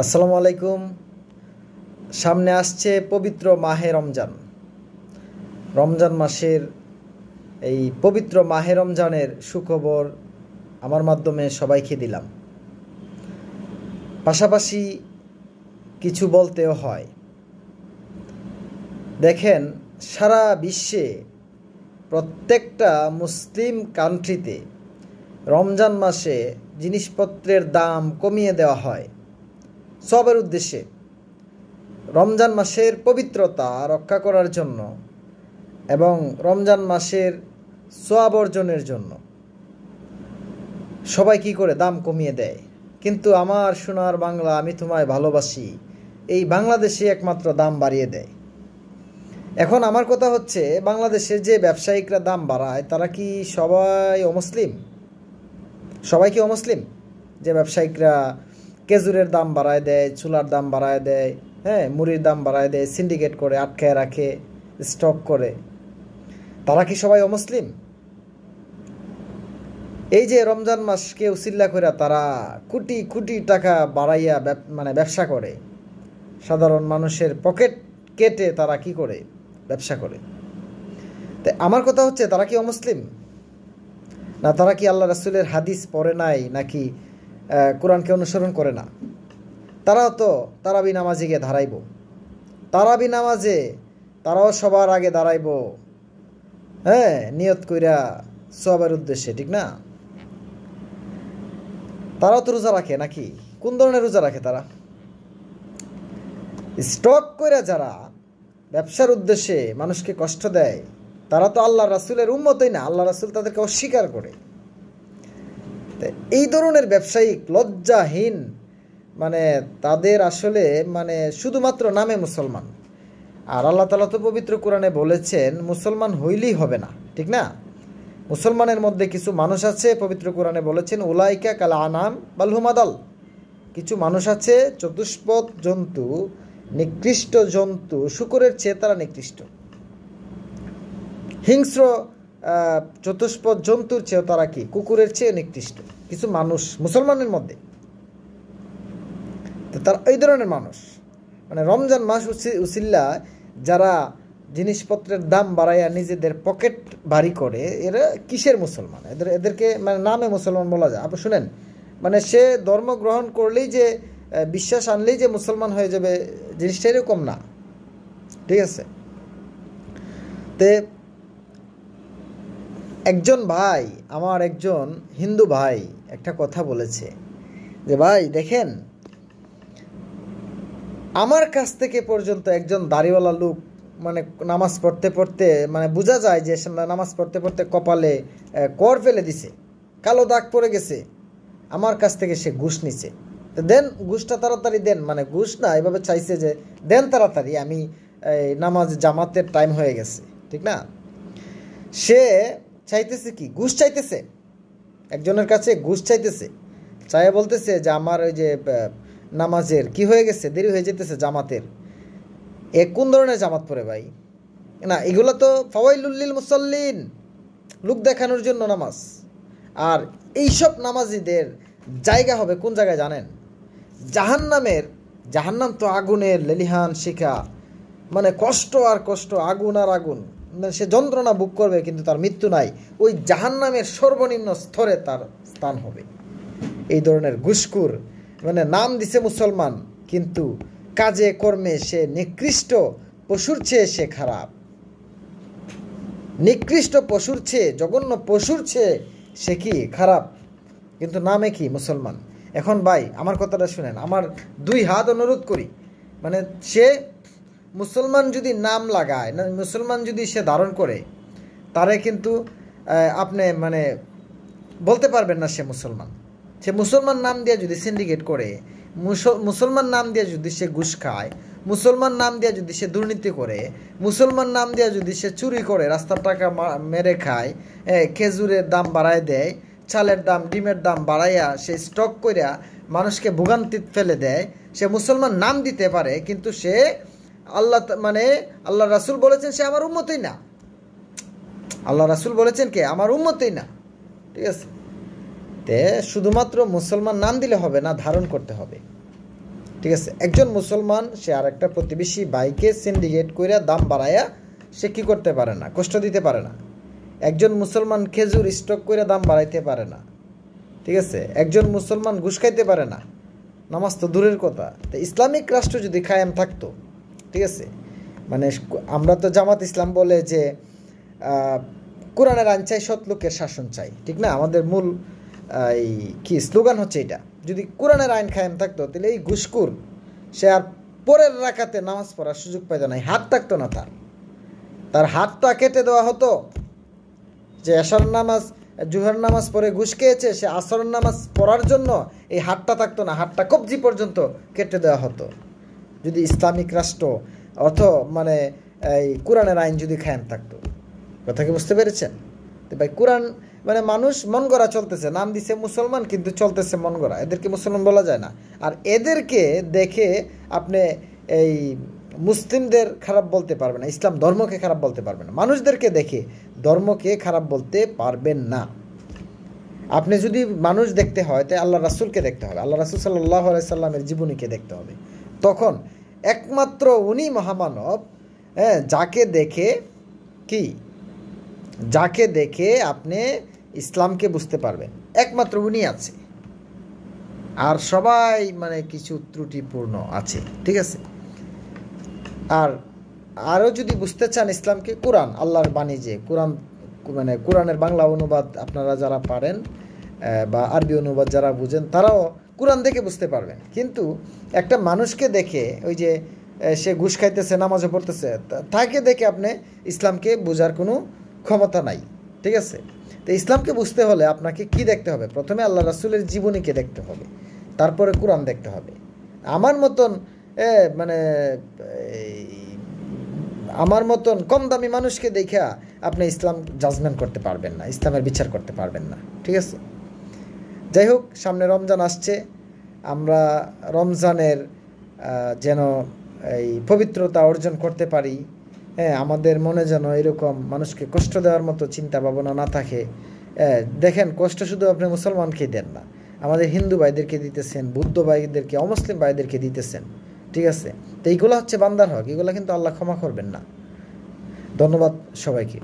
আসসালামু আলাইকুম। সামনে আসছে পবিত্র মাহে রমজান। রমজান মাসের এই পবিত্র মাহে রমজানের সুখবর আমার মাধ্যমে সবাইকে দিলাম। পাশাপাশি কিছু বলতেও হয়। দেখেন, সারা বিশ্বে প্রত্যেকটা মুসলিম কান্ট্রিতে রমজান মাসে জিনিসপত্রের দাম কমিয়ে দেওয়া হয় সবের উদ্দেশ্যে, রমজান মাসের পবিত্রতা রক্ষা করার জন্য এবং রমজান মাসের সওয়াব অর্জনের জন্য সবাই কি করে দাম কমিয়ে দেয়। কিন্তু আমার সোনার বাংলা, আমি তোমায় ভালোবাসি, এই বাংলাদেশে একমাত্র দাম বাড়িয়ে দেয়। এখন আমার কথা হচ্ছে, বাংলাদেশের যে ব্যবসায়িকরা দাম বাড়ায় তারা কি সবাই অমুসলিম? সবাই কি অমুসলিম? যে ব্যবসায়িকরা খেজুরের দাম বাড়ায় দেয়, চুলার দাম বাড়ায় দেয়, মুড়ির দাম বাড়ায় দেয়, সিন্ডিকেট করে আটকায় রাখে, স্টক করে, তারা কি সবাই অমুসলিম? এই যে রমজান মাসকে উসিল্লা করে তারা কোটি কোটি টাকা বাড়াইয়া ব্যবসা করে, সাধারণ মানুষের পকেট কেটে তারা কি করে ব্যবসা করে। তো আমার কথা হচ্ছে, তারা কি অমুসলিম? না তারা কি আল্লাহ রাসূলের হাদিস পড়ে নাই, নাকি কোরআনকে অনুসরণ করে না? তারাও তো তারাবি নামাজে গিয়ে দাঁড়াইব, তারাবি নামাজে তারাও সবার আগে দাঁড়াইব, নিয়ত কইরা সওয়াবের উদ্দেশ্যে, ঠিক না? তারাও তো রোজা রাখে, নাকি? কোন ধরনের রোজা রাখে তারা? স্টক কইরা যারা ব্যবসার উদ্দেশ্যে মানুষকে কষ্ট দেয়, তারা তো আল্লাহ রাসূলের উম্মতই না, আল্লাহ রাসূল তাদেরকে অস্বীকার করে। এই ধরনের ব্যবসায়িক লজ্জাহীন, তাদের আসলে শুধুমাত্র নামে মুসলমান। আর আল্লাহ তাআলা তো পবিত্র কোরআনে বলেছেন মুসলমান হইলেই হবে না, ঠিক না? মুসলমানের মধ্যে কিছু মানুষ আছে, পবিত্র কোরআনে বলেছেন উলাইকা কাল আনাম বাল হুম আদাল। কিছু মানুষ আছে চতুষ্পদ জন্তু, নিকৃষ্ট জন্তু, শূকরের চেয়ে তারা নিকৃষ্ট। হিংস্র চতুষ্পদ জন্তুর চেয়েও তারা কি কুকুরের চেয়ে নিকৃষ্ট কিছু মানুষ মুসলমানের মধ্যে। তো তারা এই ধরনের মানুষ, রমজান মাস উসিল্লা যারা জিনিসপত্রের দাম বাড়াইয়া নিজেদের পকেট ভারী করে, এরা কিসের মুসলমান? এদেরকে নামে মুসলমান বলা যায়। আপনি শুনেন, সে ধর্ম গ্রহণ করলেই যে, বিশ্বাস আনলেই যে মুসলমান হয়ে যাবে, জিনিসটা এরকম না, ঠিক আছে? তে একজন ভাই, আমার একজন হিন্দু ভাই একটা কথা বলেছে যে, ভাই দেখেন, আমার কাছ থেকে পর্যন্ত একজন দাড়িওয়ালা লোক নামাজ পড়তে পড়তে বোঝা যায় যে নামাজ পড়তে পড়তে কপালে কর ফেলে দিছে, কালো দাগ পড়ে গেছে, আমার কাছ থেকে সে ঘুষ নিছে। দেন ঘুষটা তাড়াতাড়ি দেন, ঘুষ না, এভাবে চাইছে যে দেন তাড়াতাড়ি, আমি নামাজ জামাতের টাইম হয়ে গেছে, ঠিক না? সে চাইতেছে কি? ঘুষ চাইতেছে, একজনের কাছে ঘুষ চাইতেছে, চাইয়া বলতেছে যে আমার ওই যে নামাজের কি হয়ে গেছে, দেরি হয়ে যেতেছে জামাতের। এ কোন ধরনের জামাত পড়ে ভাই? না, এগুলো তো ফাওয়াইলুল লিল মুসাল্লিন, লোক দেখানোর জন্য নামাজ। আর এইসব নামাজিদের জায়গা হবে কোন জায়গায় জানেন? জাহান্নাম তো আগুনের লেলিহান শিখা, কষ্ট আর কষ্ট, আগুন আর আগুন, সে যন্ত্রণা ভোগ করবে কিন্তু তার মৃত্যু নাই। ওই জাহান্নামের সর্বনিম্ন স্তরে তার স্থান হবে। এই ধরনের ঘুষখোর, নাম দিছে মুসলমান, কিন্তু কাজে কর্মে সে নিকৃষ্ট, পশুর চেয়ে সে খারাপ, নিকৃষ্ট পশুর চেয়ে, জঘন্য পশুর চেয়ে সে কি খারাপ, কিন্তু নামে কি মুসলমান। এখন ভাই আমার কথাটা শুনেন, আমার দুই হাত অনুরোধ করি, সে মুসলমান যদি নাম লাগায়, মুসলমান যদি সে ধারণ করে, তারে কিন্তু আপনি বলতে পারবেন না সে মুসলমান। সে মুসলমান নাম দিয়ে যদি সিন্ডিকেট করে, মুসলমান নাম দিয়ে যদি সে ঘুষ খায়, মুসলমান নাম দিয়ে যদি সে দুর্নীতি করে, মুসলমান নাম দিয়ে যদি সে চুরি করে, রাস্তার টাকা মেরে খায়, খেজুরের দাম বাড়ায় দেয়, চালের দাম, ডিমের দাম বাড়াইয়া সে স্টক কইরা মানুষকে ভোগান্তিত ফেলে দেয়, সে মুসলমান নাম দিতে পারে, কিন্তু সে আল্লাহ রাসূল বলেছেন সে আমার উম্মতই না। আল্লাহ রাসূল বলেছেন কে? আমার উম্মতই না, ঠিক আছে? তে শুধুমাত্র মুসলমান নাম দিলে হবে না, ধারণ করতে হবে। ঠিক আছে? একজন মুসলমান সে আরেকটা প্রতিবেশী ভাইকে সিন্ডিকেট করে দাম বাড়ায়া সে কী করতে পারে না, কষ্ট দিতে পারে না। একজন মুসলমান খেজুর স্টক করে দাম বাড়াইতে পারে না, ঠিক আছে? একজন মুসলমান ঘুষ খাইতে পারে না, নামাজ তো দূরের কথা। তো ইসলামিক রাষ্ট্র যদি কায়েম থাকতো, ঠিক আছে, মানে আমরা তো জামাত ইসলাম বলে যে কোরআনের আইন চাই, সৎ লোকের শাসন চাই, ঠিক না? আমাদের মূল এই কি স্লোগান হচ্ছে এটা। যদি কোরআনের আইন কায়েম থাকতো তাহলে এই ঘুষখোর সে আর পরের রাকাতে নামাজ পড়ার সুযোগ পাইতো না, হাত থাকতো না, তার হাতটা কেটে দেওয়া হতো। যে এশার নামাজ জুহর নামাজ পড়ে ঘুষ খেয়েছে, সে আসর নামাজ পড়ার জন্য এই হাতটা থাকতো না, হাতটা কবজি পর্যন্ত কেটে দেওয়া হতো যদি ইসলামিক রাষ্ট্র মানে এই কোরআনের আইন যদি কায়েম থাকতো। কথা কি বুঝতে পেরেছেন? তো ভাই কোরআন মানে মানুষ মন গড়া চলতেছে, নাম দিছে মুসলমান কিন্তু চলতেছে মন গড়া, এদেরকে মুসলমান বলা যায় না। আর এদেরকে দেখে আপনি এই মুসলিমদের খারাপ বলতে পারবেন না, ইসলাম ধর্মকে খারাপ বলতে পারবেন না, মানুষদেরকে দেখে ধর্মকে খারাপ বলতে পারবেন না। আপনি যদি মানুষ দেখতে হয় তাই আল্লাহ রাসূলকে দেখতে হবে, আল্লাহ রাসূল সাল্লাল্লাহু আলাইহি সাল্লামের জীবনীকে দেখতে হবে। তখন একমাত্র উনি মহামানব, যাকে দেখে আপনি ইসলামকে বুঝতে পারবেন, একমাত্র উনি আছে। আর সবাই মানে কিছু ত্রুটিপূর্ণ আছে, ঠিক আছে? আর আরও যদি বুঝতে চান ইসলামকে, কোরআন আল্লাহর বাণী, যে কোরআন মানে কোরআনের বাংলা অনুবাদ আপনারা যারা পারেন বা আরবি অনুবাদ যারা বুঝেন তারাও কোরআন দেখে বুঝতে পারবেন। কিন্তু একটা মানুষকে দেখে, ওই যে সে ঘুষ খাইতেছে নামাজও পড়তেছে, তাকে দেখে আপনি ইসলামকে বোঝার কোনো ক্ষমতা নাই, ঠিক আছে? তো ইসলামকে বুঝতে হলে আপনাকে কি দেখতে হবে? প্রথমে আল্লাহ রাসূলের জীবনীকে দেখতে হবে, তারপরে কোরআন দেখতে হবে। আমার মতন কম দামি মানুষকে দেখা আপনি ইসলাম জাজমেন্ট করতে পারবেন না, ইসলামের বিচার করতে পারবেন না, ঠিক আছে? যাই হোক, সামনে রমজান আসছে, আমরা রমজানের যেন এই পবিত্রতা অর্জন করতে পারি। হ্যাঁ, আমাদের মনে যেন এরকম মানুষকে কষ্ট দেওয়ার মতো চিন্তা ভাবনা না থাকে। দেখেন, কষ্ট শুধু আপনি মুসলমানকেই দেন না, আমাদের হিন্দু ভাইদেরকে দিতেছেন, বৌদ্ধ ভাইদেরকে, অমুসলিম ভাইদেরকে দিতেছেন, ঠিক আছে? তো এইগুলো হচ্ছে বান্দার হক, এগুলো কিন্তু আল্লাহ ক্ষমা করবেন না। ধন্যবাদ সবাইকে।